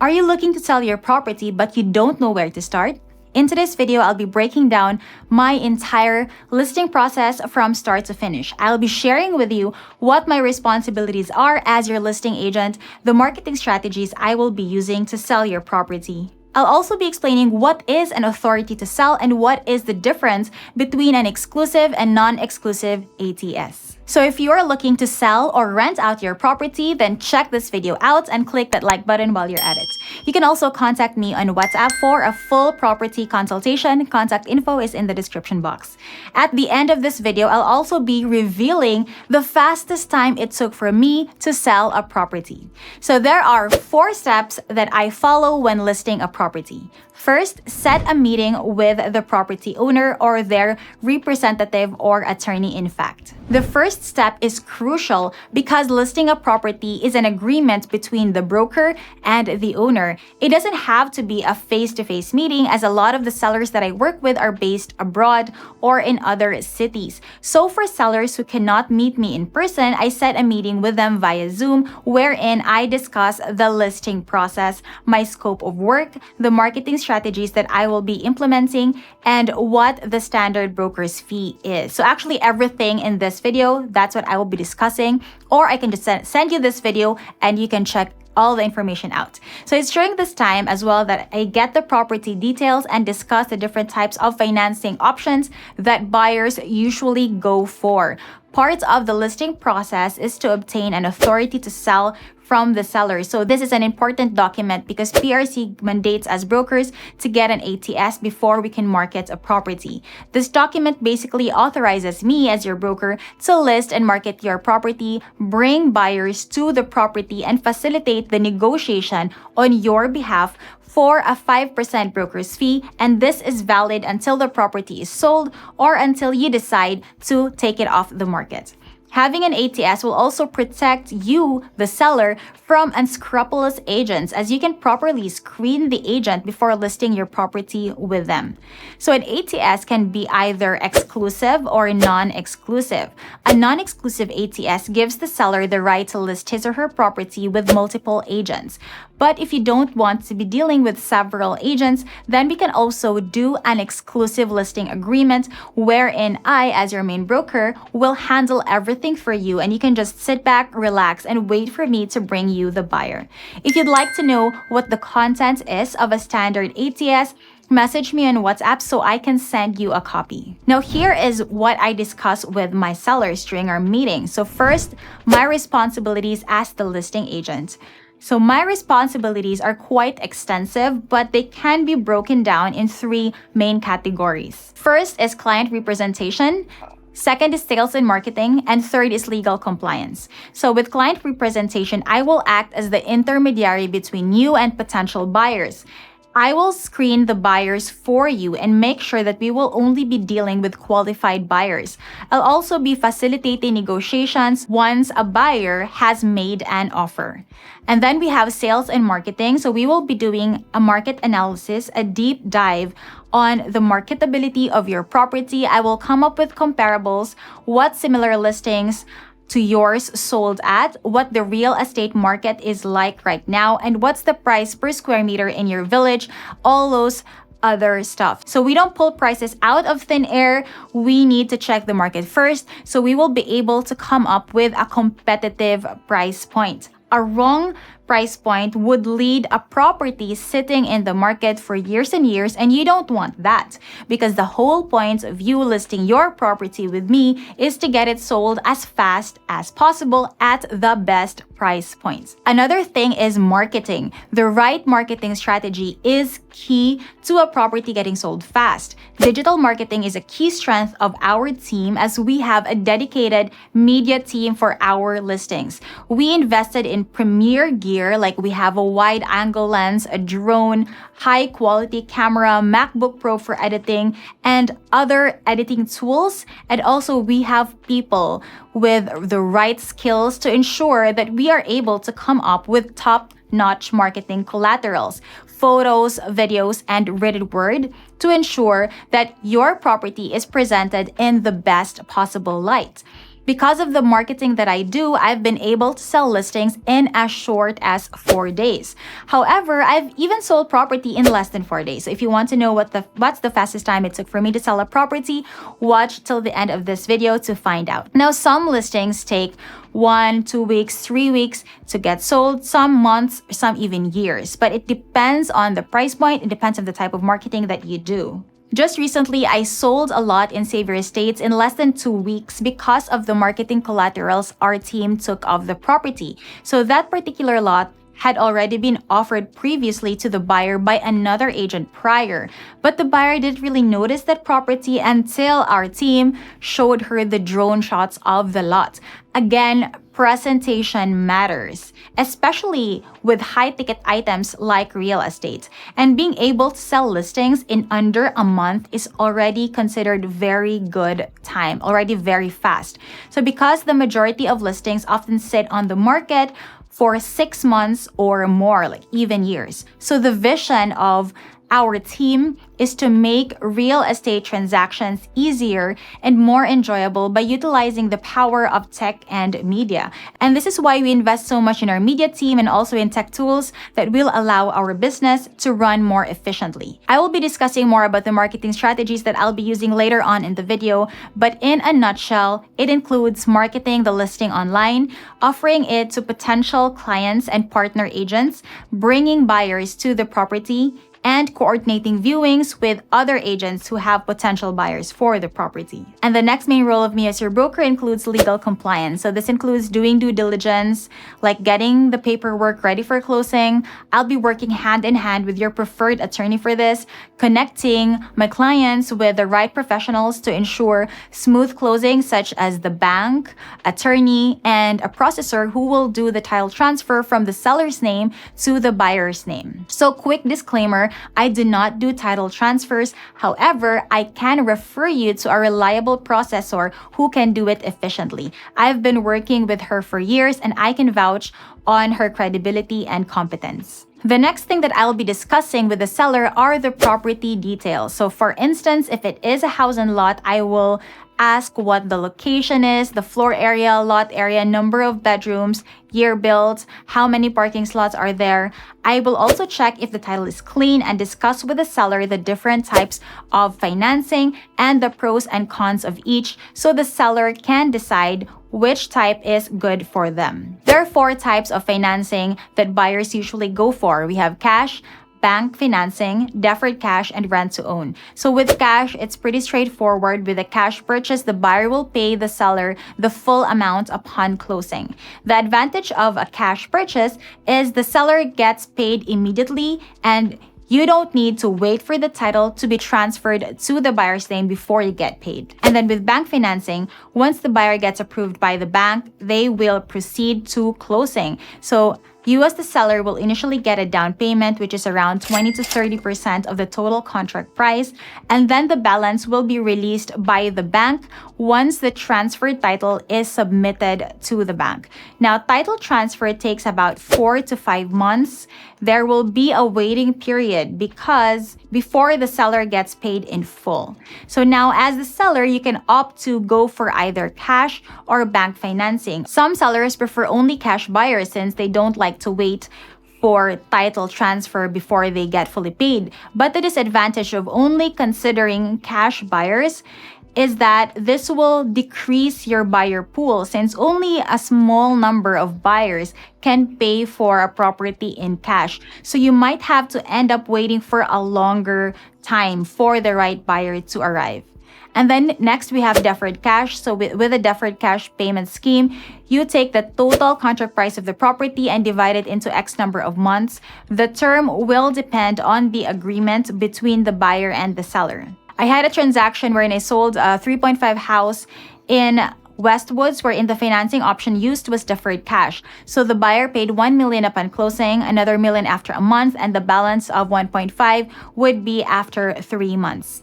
Are you looking to sell your property but you don't know where to start? In today's video, I'll be breaking down my entire listing process from start to finish. I'll be sharing with you what my responsibilities are as your listing agent, the marketing strategies I will be using to sell your property. I'll also be explaining what is an authority to sell and what is the difference between an exclusive and non-exclusive ATS. So if you are looking to sell or rent out your property, then check this video out and click that like button while you're at it. You can also contact me on WhatsApp for a full property consultation. Contact info is in the description box. At the end of this video, I'll also be revealing the fastest time it took for me to sell a property. So there are 4 steps that I follow when listing a property. First, set a meeting with the property owner or their representative or attorney in fact. The first step is crucial because listing a property is an agreement between the broker and the owner. It doesn't have to be a face-to-face meeting, as a lot of the sellers that I work with are based abroad or in other cities. So for sellers who cannot meet me in person, I set a meeting with them via Zoom wherein I discuss the listing process, my scope of work, the marketing strategies that I will be implementing, and what the standard broker's fee is. So actually everything in this video, that's what I will be discussing, or I can just send you this video and you can check all the information out. So it's during this time as well that I get the property details and discuss the different types of financing options that buyers usually go for. Part of the listing process is to obtain an authority to sell from the seller. So this is an important document because PRC mandates as brokers to get an ATS before we can market a property. This document basically authorizes me as your broker to list and market your property, bring buyers to the property, and facilitate the negotiation on your behalf for a 5% broker's fee, and this is valid until the property is sold or until you decide to take it off the market. Having an ATS will also protect you, the seller, from unscrupulous agents, as you can properly screen the agent before listing your property with them. So an ATS can be either exclusive or non-exclusive. A non-exclusive ATS gives the seller the right to list his or her property with multiple agents. But if you don't want to be dealing with several agents, then we can also do an exclusive listing agreement wherein I, as your main broker, will handle everything for you, and you can just sit back, relax, and wait for me to bring you the buyer. If you'd like to know what the content is of a standard ATS, message me on WhatsApp so I can send you a copy. Now here is what I discuss with my sellers during our meeting. So first, my responsibilities as the listing agent. So my responsibilities are quite extensive, but they can be broken down in 3 main categories. First is client representation. Second is sales and marketing, and third is legal compliance. So with client representation, I will act as the intermediary between you and potential buyers. I will screen the buyers for you and make sure that we will only be dealing with qualified buyers. I'll also be facilitating negotiations once a buyer has made an offer. And then we have sales and marketing. So we will be doing a market analysis, a deep dive on the marketability of your property. I will come up with comparables, what similar listings to yours sold at, what the real estate market is like right now, and what's the price per square meter in your village, all those other stuff. So we don't pull prices out of thin air. We need to check the market first, so we will be able to come up with a competitive price point. A wrong price point would lead a property sitting in the market for years and years, and you don't want that, because the whole point of you listing your property with me is to get it sold as fast as possible at the best price points. Another thing is marketing. The right marketing strategy is key to a property getting sold fast. Digital marketing is a key strength of our team, as we have a dedicated media team for our listings. We invested in premier gear, like we have a wide angle lens, a drone, high quality camera, MacBook Pro for editing, and other editing tools. And also we have people with the right skills to ensure that we are able to come up with top-notch marketing collaterals, photos, videos, and written word to ensure that your property is presented in the best possible light. Because of the marketing that I do, I've been able to sell listings in as short as 4 days. However, I've even sold property in less than 4 days. So if you want to know what's the fastest time it took for me to sell a property, watch till the end of this video to find out. Now, some listings take 1, 2 weeks, 3 weeks to get sold, some months, some even years. But it depends on the price point, it depends on the type of marketing that you do. Just recently, I sold a lot in Xavier Estates in less than 2 weeks because of the marketing collaterals our team took of the property. So that particular lot had already been offered previously to the buyer by another agent prior. But the buyer didn't really notice that property until our team showed her the drone shots of the lot. Again, presentation matters, especially with high-ticket items like real estate. And being able to sell listings in under a month is already considered very good time, already very fast. So because the majority of listings often sit on the market for 6 months or more, like even years. So the vision of our team is to make real estate transactions easier and more enjoyable by utilizing the power of tech and media. And this is why we invest so much in our media team and also in tech tools that will allow our business to run more efficiently. I will be discussing more about the marketing strategies that I'll be using later on in the video, but in a nutshell, it includes marketing the listing online, offering it to potential clients and partner agents, bringing buyers to the property, and coordinating viewings with other agents who have potential buyers for the property. And the next main role of me as your broker includes legal compliance. So this includes doing due diligence, like getting the paperwork ready for closing. I'll be working hand in hand with your preferred attorney for this, connecting my clients with the right professionals to ensure smooth closing, such as the bank, attorney, and a processor who will do the title transfer from the seller's name to the buyer's name. So quick disclaimer, I do not do title transfers. However, I can refer you to a reliable processor who can do it efficiently. I've been working with her for years and I can vouch on her credibility and competence. The next thing that I'll be discussing with the seller are the property details. So for instance, if it is a house and lot, I will ask what the location is, the floor area, lot area, number of bedrooms, year built, how many parking slots are there. I will also check if the title is clean and discuss with the seller the different types of financing and the pros and cons of each so the seller can decide which type is good for them. There are 4 types of financing that buyers usually go for. We have cash, bank financing, deferred cash, and rent to own. So with cash, it's pretty straightforward. With a cash purchase, the buyer will pay the seller the full amount upon closing. The advantage of a cash purchase is the seller gets paid immediately and you don't need to wait for the title to be transferred to the buyer's name before you get paid. And then with bank financing, once the buyer gets approved by the bank, they will proceed to closing. So you as the seller will initially get a down payment, which is around 20 to 30% of the total contract price, and then the balance will be released by the bank once the transferred title is submitted to the bank. Now, title transfer takes about 4 to 5 months. There will be a waiting period because before the seller gets paid in full. So now as the seller, you can opt to go for either cash or bank financing. Some sellers prefer only cash buyers since they don't like to wait for title transfer before they get fully paid. But the disadvantage of only considering cash buyers is that this will decrease your buyer pool since only a small number of buyers can pay for a property in cash. So you might have to end up waiting for a longer time for the right buyer to arrive. And then next we have deferred cash. So with a deferred cash payment scheme, you take the total contract price of the property and divide it into X number of months. The term will depend on the agreement between the buyer and the seller. I had a transaction wherein I sold a 3.5 house in Westwoods, wherein the financing option used was deferred cash. So the buyer paid 1 million upon closing, another million after a month, and the balance of 1.5 would be after 3 months.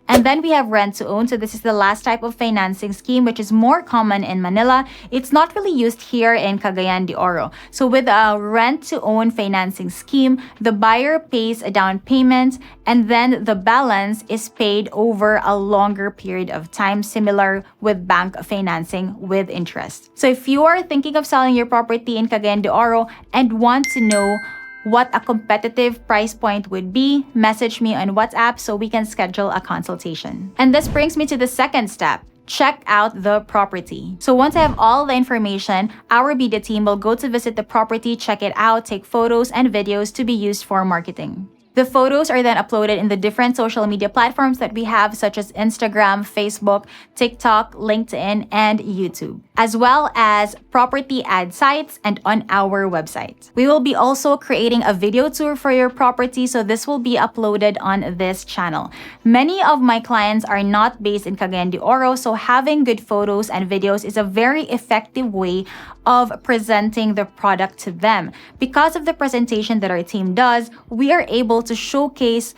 And then we have rent to own. So this is the last type of financing scheme, which is more common in Manila. It's not really used here in Cagayan de Oro. So with a rent to own financing scheme, the buyer pays a down payment and then the balance is paid over a longer period of time, similar with bank financing with interest. So if you are thinking of selling your property in Cagayan de Oro and want to know what a competitive price point would be, message me on WhatsApp so we can schedule a consultation. And this brings me to the second step. Check out the property. So once I have all the information, our media team will go to visit the property, check it out, take photos and videos to be used for marketing. The photos are then uploaded in the different social media platforms that we have, such as Instagram, Facebook, TikTok, LinkedIn, and YouTube, as well as property ad sites and on our website. We will be also creating a video tour for your property, so this will be uploaded on this channel. Many of my clients are not based in Cagayan de Oro, so having good photos and videos is a very effective way of presenting the product to them. Because of the presentation that our team does, we are able to showcase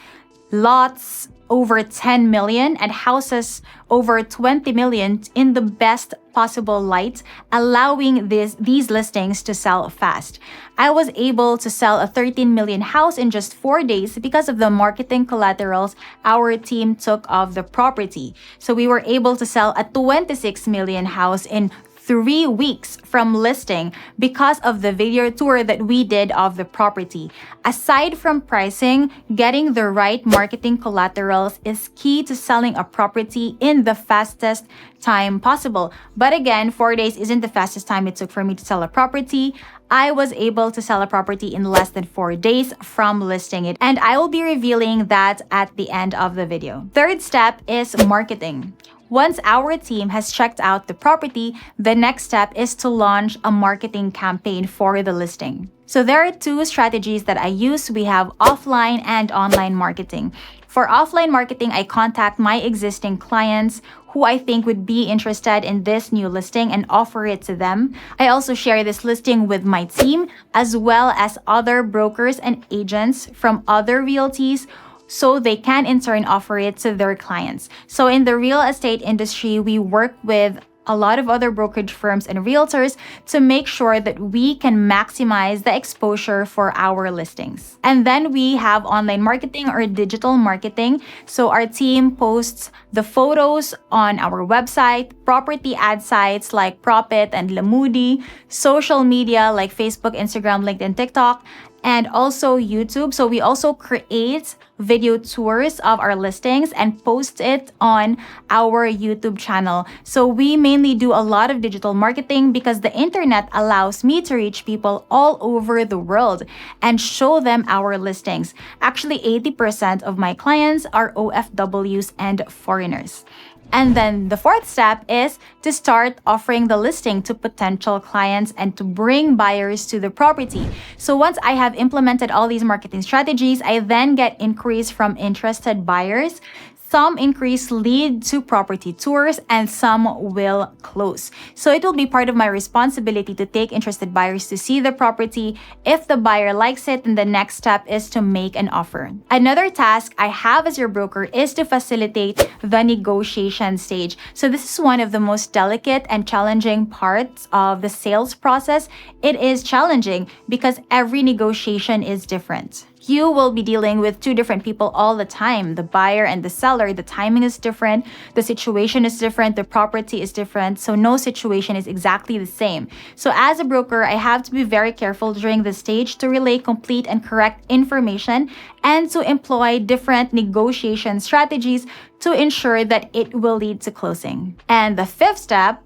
lots over 10 million and houses over 20 million in the best possible light, allowing these listings to sell fast. I was able to sell a 13 million house in just 4 days because of the marketing collaterals our team took of the property. So we were able to sell a 26 million house in 3 weeks from listing because of the video tour that we did of the property. Aside from pricing, getting the right marketing collaterals is key to selling a property in the fastest time possible. But again, 4 days isn't the fastest time it took for me to sell a property. I was able to sell a property in less than 4 days from listing it, and I will be revealing that at the end of the video. Third step is marketing. Once our team has checked out the property, the next step is to launch a marketing campaign for the listing. So there are 2 strategies that I use. We have offline and online marketing. For offline marketing, I contact my existing clients who I think would be interested in this new listing and offer it to them. I also share this listing with my team as well as other brokers and agents from other realties, so they can in turn offer it to their clients. So in the real estate industry, we work with a lot of other brokerage firms and realtors to make sure that we can maximize the exposure for our listings. And then we have online marketing or digital marketing. So our team posts the photos on our website, property ad sites like Propit and Lamudi, social media like Facebook, Instagram, LinkedIn, TikTok, and also YouTube. So we also create video tours of our listings and post it on our YouTube channel. So we mainly do a lot of digital marketing because the internet allows me to reach people all over the world and show them our listings. Actually, 80% of my clients are OFWs and foreigners. And then the fourth step is to start offering the listing to potential clients and to bring buyers to the property. So once I have implemented all these marketing strategies, I then get inquiries from interested buyers. Some inquiries lead to property tours and some will close. So it will be part of my responsibility to take interested buyers to see the property. If the buyer likes it, then the next step is to make an offer. Another task I have as your broker is to facilitate the negotiation stage. So this is one of the most delicate and challenging parts of the sales process. It is challenging because every negotiation is different. You will be dealing with 2 different people all the time, the buyer and the seller. The timing is different, the situation is different, the property is different, so no situation is exactly the same. So as a broker, I have to be very careful during this stage to relay complete and correct information and to employ different negotiation strategies to ensure that it will lead to closing. And the fifth step,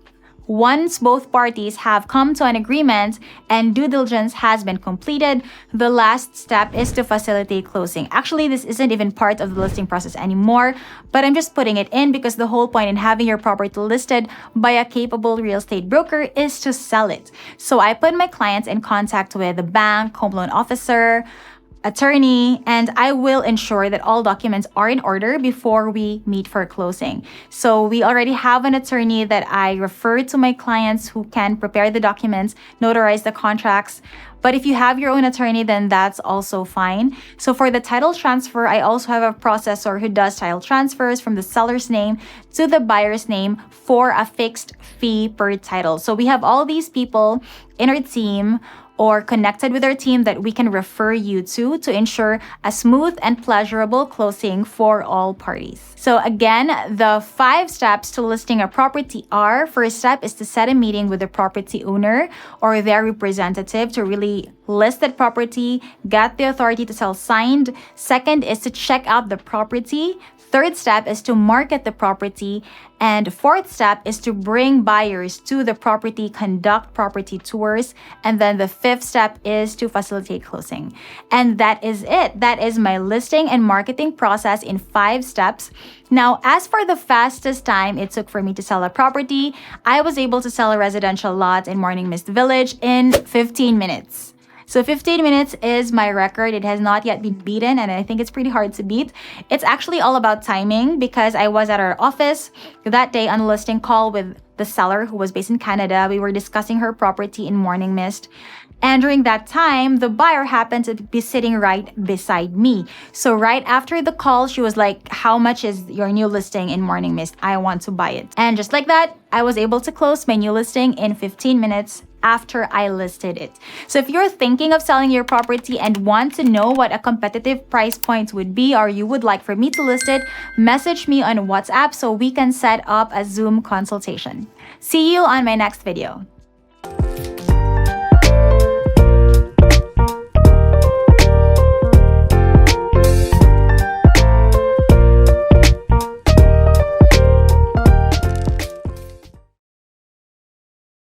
once both parties have come to an agreement and due diligence has been completed, the last step is to facilitate closing. Actually, this isn't even part of the listing process anymore, but I'm just putting it in because the whole point in having your property listed by a capable real estate broker is to sell it. So I put my clients in contact with the bank, home loan officer, attorney, and I will ensure that all documents are in order before we meet for closing. So we already have an attorney that I refer to my clients who can prepare the documents, notarize the contracts. But if you have your own attorney, then that's also fine. So for the title transfer, I also have a processor who does title transfers from the seller's name to the buyer's name for a fixed fee per title. So we have all these people in our team or connected with our team that we can refer you to ensure a smooth and pleasurable closing for all parties. So again, the 5 steps to listing a property are: first step is to set a meeting with the property owner or their representative to really list that property, get the authority to sell signed. Second is to check out the property. Third step is to market the property. And fourth step is to bring buyers to the property, conduct property tours. And then the fifth step is to facilitate closing. And that is it. That is my listing and marketing process in 5 steps. Now, as for the fastest time it took for me to sell a property, I was able to sell a residential lot in Morning Mist Village in 15 minutes. So 15 minutes is my record. It has not yet been beaten, and I think it's pretty hard to beat. It's actually all about timing because I was at our office that day on a listing call with the seller who was based in Canada. We were discussing her property in Morning Mist. And during that time, the buyer happened to be sitting right beside me. So right after the call, she was like, "How much is your new listing in Morning Mist? I want to buy it." And just like that, I was able to close my new listing in 15 minutes after I listed it. So if you're thinking of selling your property and want to know what a competitive price point would be, or you would like for me to list it, message me on WhatsApp so we can set up a Zoom consultation. See you on my next video.